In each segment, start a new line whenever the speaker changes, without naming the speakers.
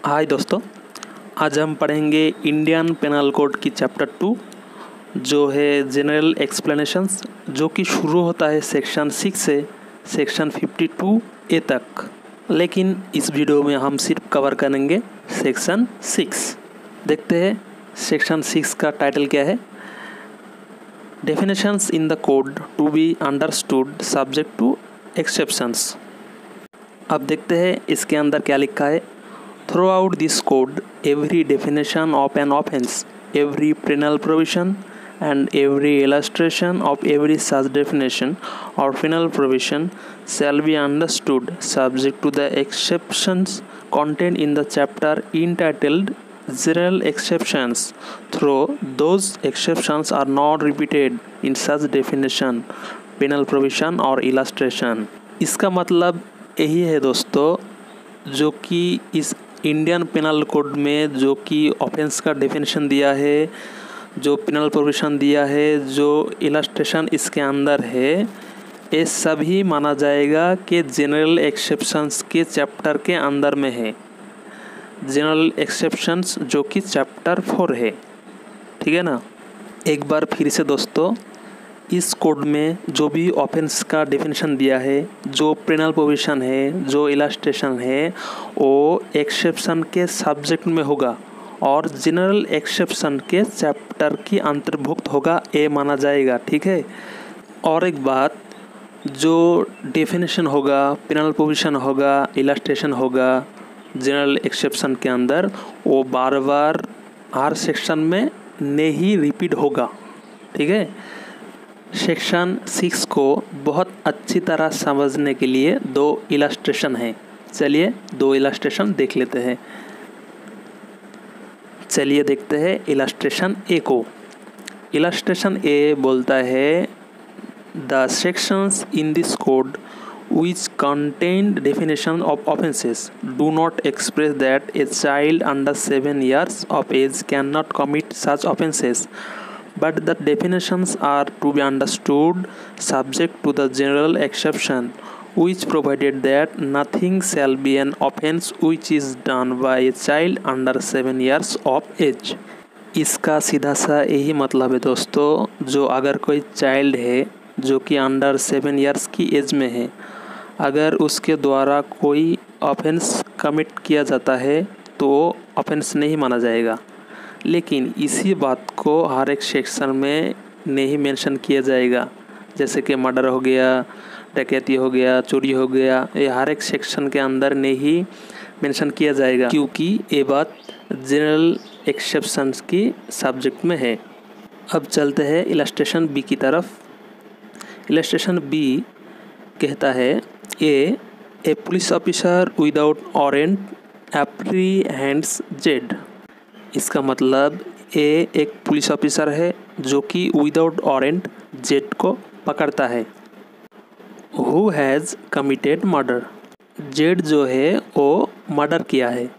हाय दोस्तों, आज हम पढ़ेंगे इंडियन पेनल कोड की चैप्टर 2 जो है जनरल एक्सप्लेनेशंस, जो कि शुरू होता है सेक्शन 6 से सेक्शन 52A तक। लेकिन इस वीडियो में हम सिर्फ कवर करेंगे सेक्शन 6। देखते हैं सेक्शन 6 का टाइटल क्या है। Definitions in the code to be understood subject to exceptions. अब देखते हैं इसके अंदर क्या लिखा है। Throughout this code, every definition of an offense, every penal provision, and every illustration of every such definition or penal provision shall be understood subject to the exceptions contained in the chapter entitled General Exceptions, though those exceptions are not repeated in such definition, penal provision or illustration। इसका मतलब यही है दोस्तों, जो कि इस Indian panel code में जो कि ऑफेंस का डेफिनेशन दिया है, जो पेनल प्रोविज़न दिया है, जो इलस्ट्रेशन इसके अंदर है, ये सभी माना जाएगा कि जनरल एक्सेप्शंस के चैप्टर के अंदर में है। जनरल एक्सेप्शंस जो कि चैप्टर 4 है, ठीक है ना। एक बार फिर से दोस्तों, इस कोड में जो भी ऑफेंस का डेफिनेशन दिया है, जो पेनल प्रोविज़न है, जो इलस्ट्रेशन है, वो एक्सेप्शन के सब्जेक्ट में होगा और जनरल एक्सेप्शन के चैप्टर की अंतर्भुक्त होगा, ये माना जाएगा, ठीक है। और एक बात, जो डेफिनेशन होगा, पेनल प्रोविज़न होगा, इलस्ट्रेशन होगा जनरल एक्सेप्शन के अंदर, वो बार बार हर सेक्शन में नहीं रिपीट होगा, ठीक है। सेक्शन 6 को बहुत अच्छी तरह समझने के लिए 2 इलस्ट्रेशन हैं। चलिए 2 इलस्ट्रेशन देख लेते हैं। चलिए देखते हैं इलस्ट्रेशन ए को। इलस्ट्रेशन ए बोलता है, the sections in this code which contained definition of offenses do not express that a child under 7 years of age cannot commit such offenses, but the definitions are to be understood subject to the general exception which provided that nothing shall be an offense which is done by a child under 7 years of age। इसका सीधा सा यही मतलब है दोस्तों, जो अगर कोई चाइल्ड है जो कि अंडर 7 इयर्स की एज में है, अगर उसके द्वारा कोई ऑफेंस कमिट किया जाता है तो ऑफेंस नहीं माना जाएगा। लेकिन इसी बात को हर एक सेक्शन में नहीं मेंशन किया जाएगा, जैसे कि मर्डर हो गया, डकैती हो गया, चोरी हो गया, ये हर एक सेक्शन के अंदर नहीं मेंशन किया जाएगा, क्योंकि ये बात जनरल एक्सेप्शंस की सब्जेक्ट में है। अब चलते हैं इलस्ट्रेशन बी की तरफ। इलस्ट्रेशन बी कहता है, A police officer without warrant apprehends Z. इसका मतलब ए एक पुलिस ऑफिसर है जो कि विदाउट वारंट जेड को पकड़ता है। Who has committed murder. Z जो है वो मर्डर किया है।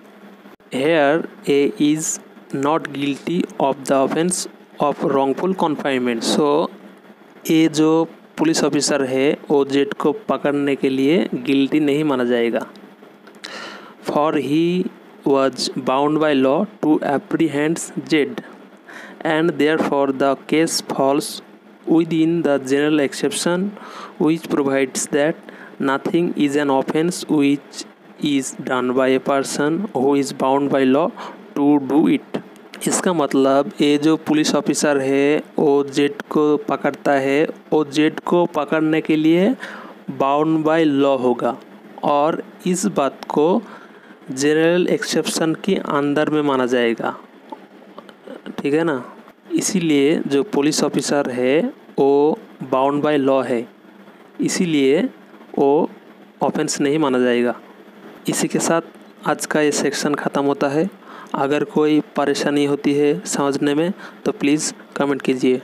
Here A is not guilty of the offence of wrongful confinement. So A जो पुलिस ऑफिसर है वो जेड को पकड़ने के लिए गिल्टी नहीं माना जाएगा। For he was bound by law to apprehend Z, and therefore the case falls within the general exception which provides that nothing is an offense which is done by a person who is bound by law to do it। इसका मतलब ये जो police officer है वो Z को पकड़ता है, वो जेड को पकड़ने के लिए बाउंड बाय लॉ होगा और इस बात को जनरल एक्सेप्शन के अंदर में माना जाएगा, ठीक है ना। इसीलिए जो पुलिस ऑफिसर है वो बाउंड बाय लॉ है, इसीलिए वो ऑफेंस नहीं माना जाएगा। इसी के साथ आज का ये सेक्शन ख़त्म होता है। अगर कोई परेशानी होती है समझने में तो प्लीज़ कमेंट कीजिए।